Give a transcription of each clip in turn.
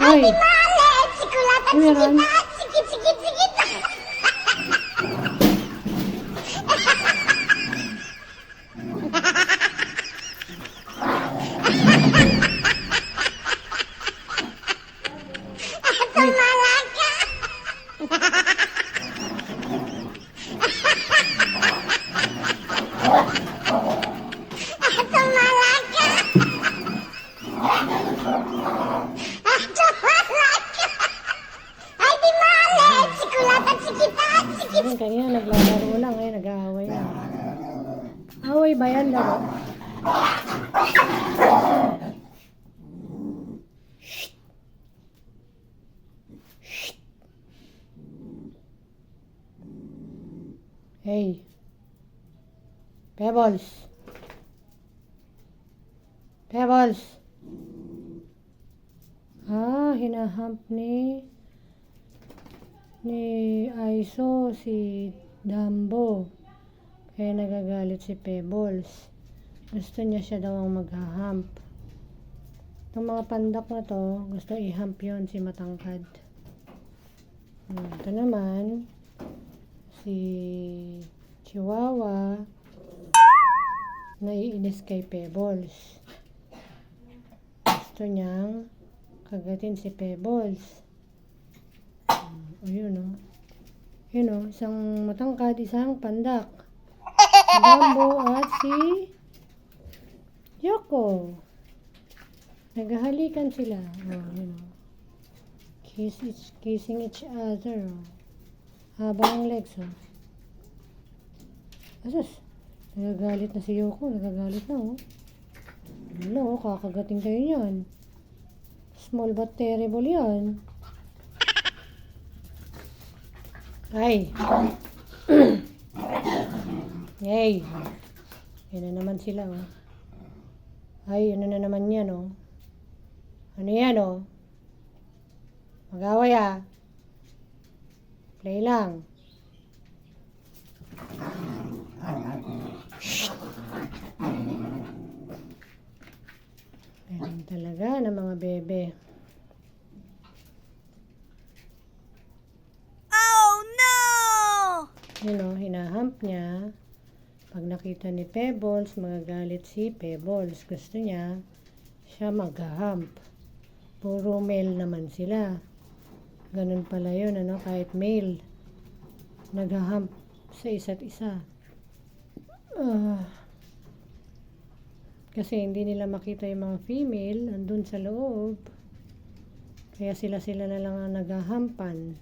Uy, meron. Kanina naglalaro na, ngayon nag-aaway na. Away ba yan, laro? Shh. Shh. Hey. Pebbles. Pebbles. Hinahump ni Aiso si Dumbo. Kaya nagagalit si Pebbles. Gusto niya siya daw ang maghahump. Itong mga pandak na to, gusto i-hump yun si Matangkad. Ito naman, si Chihuahua, naiinis kay Pebbles. Gusto niyang kagatin si Pebbles. Ayun o. Yun o, isang matangkad, isang pandak. Si Dumbo at si Yoko. Naghahalikan sila. Yun o. Kissing each other. Haba ang legs o. Asus, nagagalit na si Yoko. Nagagalit na o. Ano, kakagating kayo yan. Small but terrible yan. Ay. Hey. Yan na naman sila, oh. Ay, ano na naman yan, oh. Ano yan, oh. Mag-away, ah. Play lang. Ganun talaga ng mga bebe. Yun o, hinahump niya. Pag nakita ni Pebbles, magagalit si Pebbles. Gusto niya, siya mag-hump. Puro male naman sila. Ganun pala yun, ano, kahit male. Nag-hump sa isa't isa. Kasi hindi nila makita yung mga female, andun sa loob. Kaya sila na lang ang nag-humpan.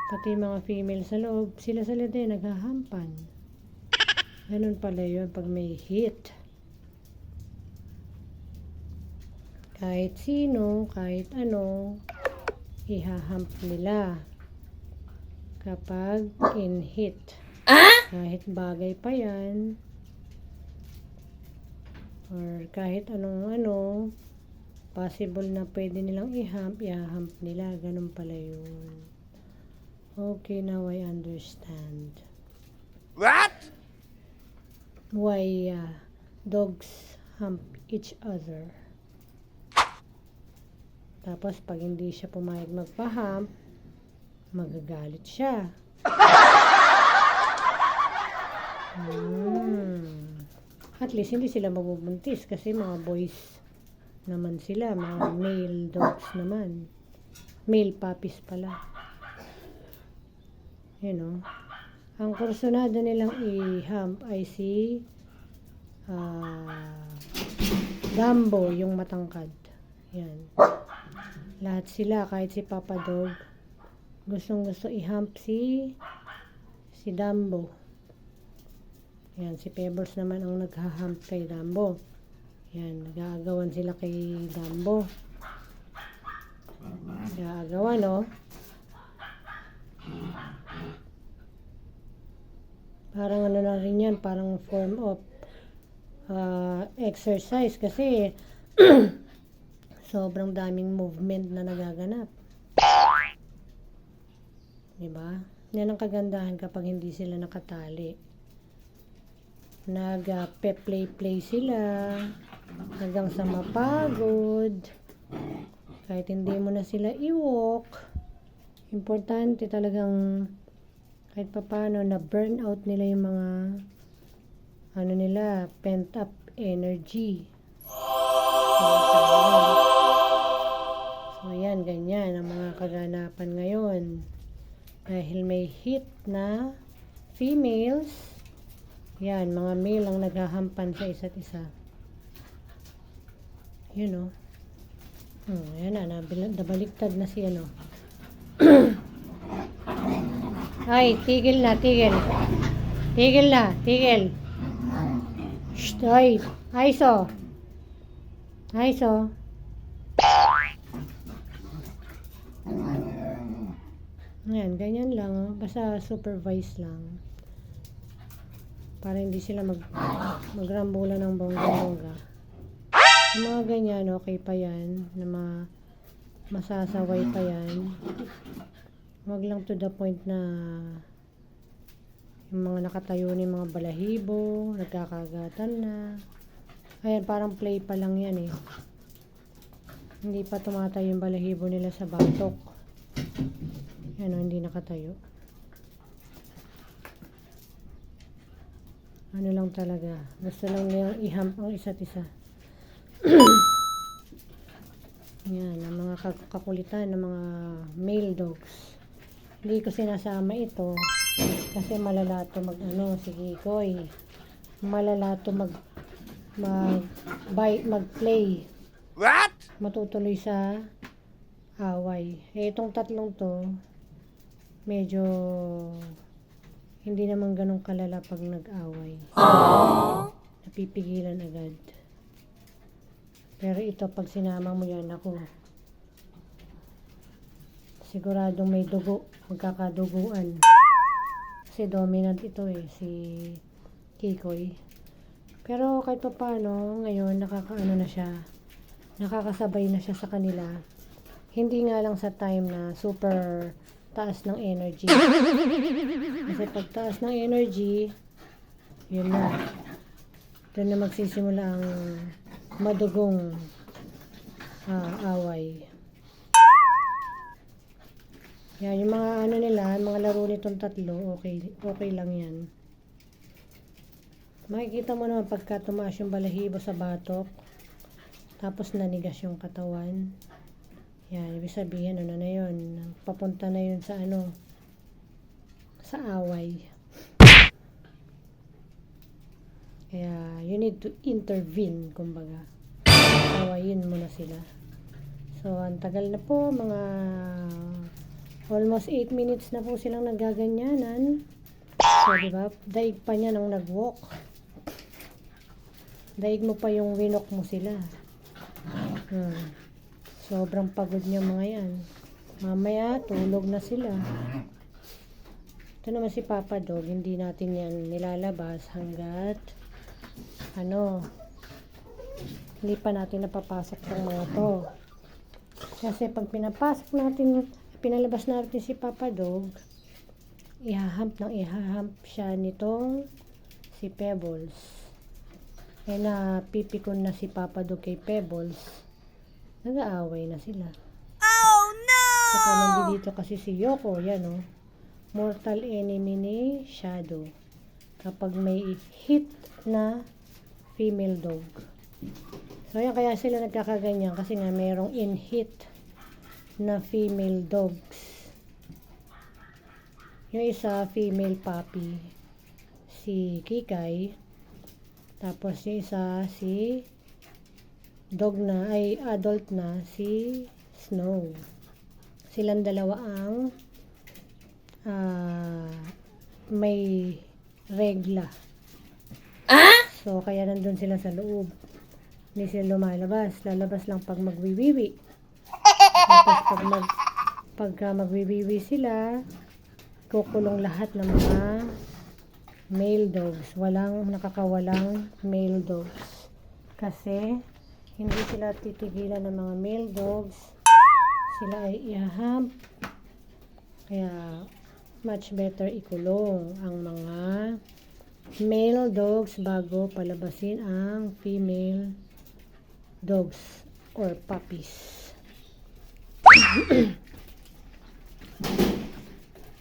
Pati mga female sa loob, sila din naghahampan. Ganun pala yun pag may heat. Kahit sino, kahit ano, ihahamp nila. Kapag in heat. Kahit bagay pa yan. Or kahit anong ano, possible na pwede nilang ihamp nila. Ganun pala yun. Okay, now I understand. What? Why dogs hump each other. Tapos, pag hindi siya pumayag magpa-hump, magagalit siya. At least, hindi sila mabubuntis kasi mga boys naman sila. Mga male dogs naman. Male puppies pala. You know, ang kursunado nilang i-hump ay si Dumbo, yung matangkad. Yan. Lahat sila, kahit si Papa Dog, gustong-gusto i-hump si Dumbo. Yan, si Pebbles naman ang nagha-hump kay Dumbo. Yan, nag-aagawan sila kay Dumbo. Nag-aagawan, no? Parang ano na rin yan, parang form of exercise kasi Sobrang daming movement na nagaganap. Diba? Yan ang kagandahan kapag hindi sila nakatali. Nag-play sila hanggang sa mapagod. Kahit hindi mo na sila i-walk, importante talagang kahit papano na burn out nila yung mga pent up energy. So yan, ganyan ang mga kaganapan ngayon. Dahil may heat na females, yan, mga male ang naghahampan sa isa't isa. Yun o. Ayan na, nabaliktad na si ano. Ay, tigil na, tigil. Tigil na, tigil. Shh, ay, Aiso. Aiso. Ayan, ganyan lang. Oh. Basta supervise lang. Para hindi sila magrambulan ng bongga-bongga. Yung mga ganyan, okay pa yan. Na masasaway pa yan. Huwag lang to the point na yung mga nakatayo ni mga balahibo, nagkakagatan na. Ayan, parang play pa lang yan eh. Hindi pa tumatayo yung balahibo nila sa batok. Yan o, hindi nakatayo. Ano lang talaga. Gusto lang nilang i-hump ang isa't isa. Yan, ang mga kakulitan ng mga male dogs. Hindi ko sinasama ito kasi malala to si Kikoy. Malala to mag-play. What? Matutuloy sa away. Itong tatlong to, medyo hindi naman ganun kalala pag nag-away. Napipigilan agad. Pero ito, pag sinama mo yan, ako, siguradong may dugo, magkakaduguan. Kasi dominant ito eh, si Kikoy. Pero kahit pa paano, ngayon, nakakasabay na siya sa kanila. Hindi nga lang sa time na super taas ng energy. Kasi pag taas ng energy, yun na. Doon na magsisimula ang madugong away. Yan, yung mga mga laro nitong tatlo, okay lang yan. Makikita mo naman pagka tumaas yung balahibo sa batok, tapos nanigas yung katawan. Yan, ibig sabihin, ano na yun, papunta na yun sa sa away. Kaya, you need to intervene, kumbaga. Awayin mo na sila. So, ang tagal na po, mga almost 8 minutes na po silang nagaganyanan. So, diba, daig pa niya nang nag-walk. Daig mo pa yung winok mo sila. Sobrang pagod niya mga yan. Mamaya, tulog na sila. Ito naman si Papa Dog, hindi natin yan nilalabas hanggat hindi pa natin napapasok ng mga to. Kasi pag pinalabas natin si Papa Dog, ihahamp siya nitong si Pebbles. Kaya napipikon na si Papa Dog kay Pebbles, nag-aaway na sila. Oh no! Saka nandito kasi si Yoko, yan o. Mortal enemy ni Shadow. Kapag may hit na female dog. So yan, kaya sila nagkakaganyan kasi nga mayroong in-hit na female dogs. Yung isa, female puppy, si Kikay. Tapos yung isa, si adult na, si Snow. Silang dalawa ang may regla. So, kaya nandun sila sa loob. Hindi sila lumalabas. Lalabas lang pag magwiwiwi. Tapos pag magwiwiwi sila, kukulong lahat ng mga male dogs. Nakakawalang male dogs. Kasi, hindi sila titigilan ng mga male dogs. Sila ay ihahump. Kaya, much better ikulong ang mga male dogs bago palabasin ang female dogs or puppies.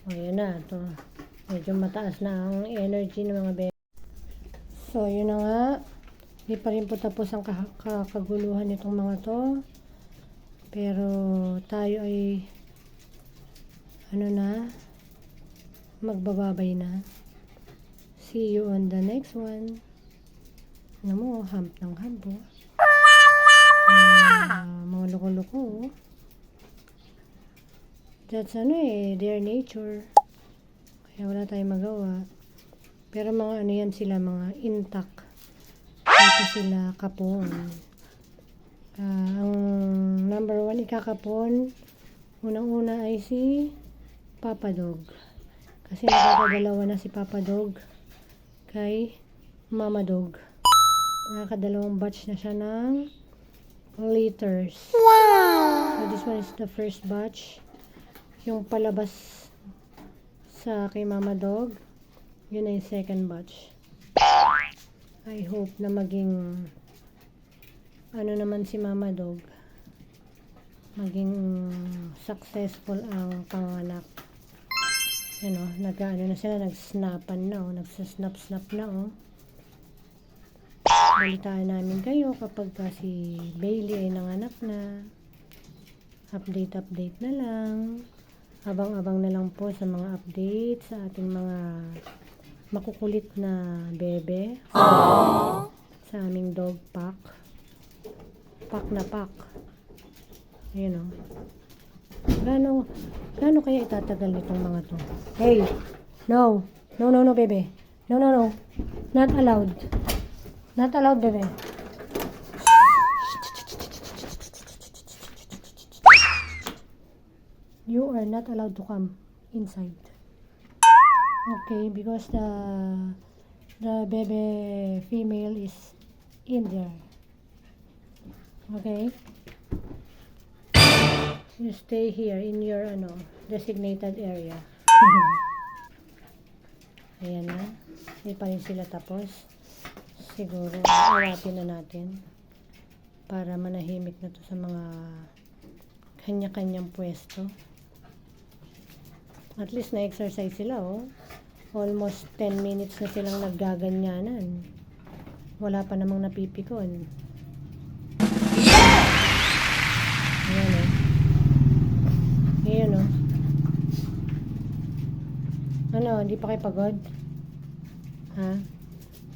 O, yan na. Ito. Medyo mataas na ang energy ng mga bebe. So, yun na nga. Hindi pa rin po tapos ang kaguluhan nitong mga to. Pero, tayo ay magbababay na. See you on the next one. Ano mo, hump ng hump, oh. Mga loko-loko, oh. That's their nature. Kaya wala tayong magawa. Pero mga yan sila, mga intact. Ito sila kapon. Ang number 1 ikakapon, unang-una ay si Papa Dog. Kasi nakakadalawa na si Papa Dog kay Mama Dog. Nakakadalawang batch na siya ng litters. Wow! So this one is the first batch. Yung palabas sa kay Mama Dog, yun ay second batch. I hope na maging naman si Mama Dog, maging successful ang panganak. Nag-ano na sila, nag-snapan na, nagsasnap-snap na, Balitaan namin kayo kapag si Bailey ay nanganak na. Update na lang. Abang-abang na lang po sa mga update sa ating mga makukulit na bebe. Sa aming dog pack. Pack na pack. Ayun, Gaano kaya itatagal nitong mga to? Hey! No, bebe. No. Not allowed. Not allowed, bebe. You are not allowed to come inside. Okay, because the bebe female is in there. Okay? You stay here in your designated area. Ayan na. Hindi pa rin sila tapos. Siguro, awapin na natin para manahimik na to sa mga kanya-kanyang pwesto. At least na-exercise sila, Almost 10 minutes na silang naggaganyanan. Wala pa namang napipikon. Ayan, Ayan, hindi pa kayo pagod? Ha?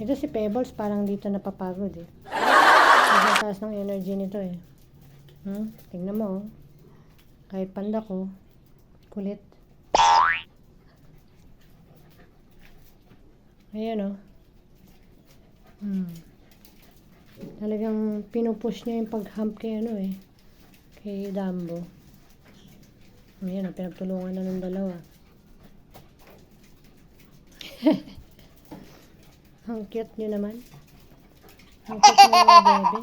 Ito si Pebbles, parang dito napapagod, Ang taas ng energy nito, Tingnan mo, Kahit panda ko, kulit. Ayan, Talagang pinupush niya yung pag-hump kay kay Dumbo. Ayan, pinagtulungan na ng dalawa. Ang cute niyo naman. Ang cute niyo naman, bebe.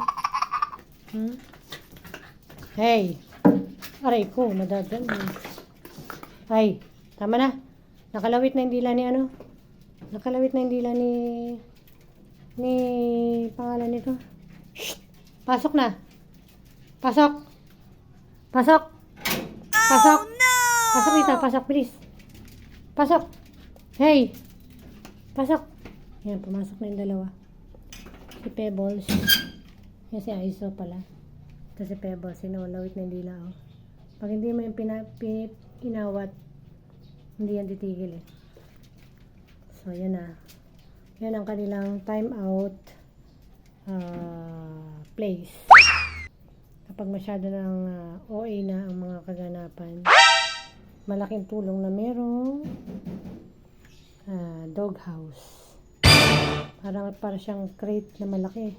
Hey! Aray ko, madadan. Ay, tama na. Nakalawit na yung dila ni Nakalawit na yung dila ni pangalan nito. Shh! Pasok na. Pasok! Pasok! Pasok! Pasok dito, pasok, please. Pasok! Hey! Pasok! Yan, pumasok na yung dalawa. Si Pebbles. Yan si Aiso pala. Ito si Pebbles, sinawalawit na yung dila, Pag hindi mo yung inawat, hindi yan titigil, So, yan na. Yan ang kanilang time out place. Kapag masyado ng OA na ang mga kaganapan, malaking tulong na merong dog house. Para siyang crate na malaki.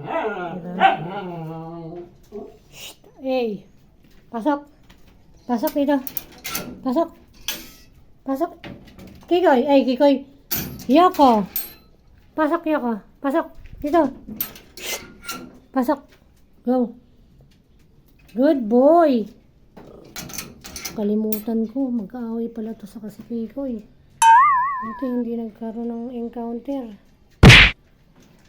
Diba? Shh! Hey! Pasok! Pasok dito! Pasok! Pasok! Kikoy! Ay, Kikoy! Yoko! Pasok, Yoko! Pasok! Dito! Shh! Pasok. Go. Good boy. Kalimutan ko. Magkaaway pala to sa kasi Kikoy. Ito hindi nagkaroon ng encounter.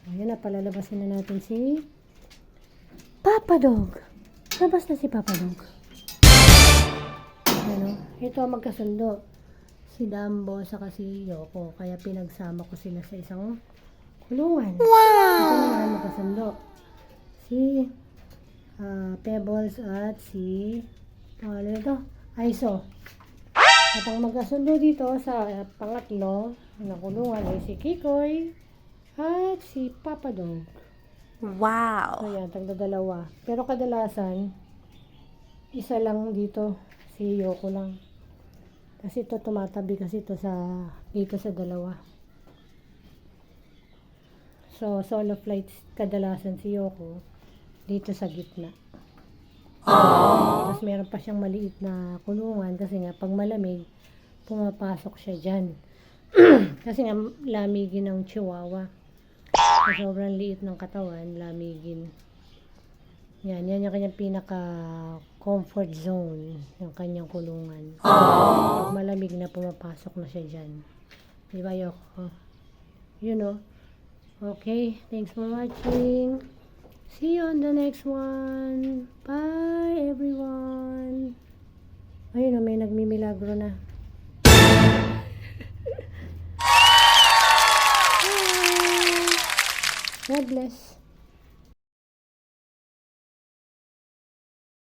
Ayan na, palalabasin na natin si Papa Dog. Labas na si Papa Dog. Ano? Ito magkasundo. Si Dumbo saka si Yoko. Kaya pinagsama ko sila sa isang kulungan. Ito naman magkasundo. Si Pebbles at si ano ito? Aiso. At ang magkasundo dito sa pangatlo na kulungan ay si Kikoy at si Papa Dog. Wow. Ayan, tagdadalawa. Pero kadalasan, isa lang dito, si Yoko lang. Kasi ito tumatabi kasi ito dito sa dalawa. So, solo flights kadalasan si Yoko dito sa gitna. Tapos meron pa siyang maliit na kulungan kasi nga pag malamig, pumapasok siya dyan. Kasi nga lamigin ng chihuahua. So, sobrang liit ng katawan, lamigin. Yan yung kanyang pinaka comfort zone, yung kanyang kulungan. Pag malamig na pumapasok na siya dyan. Di ba, Yoko? You know. Okay, thanks for watching. See you on the next one. Bye, everyone. Ayun, may nagmimilagro na. God bless.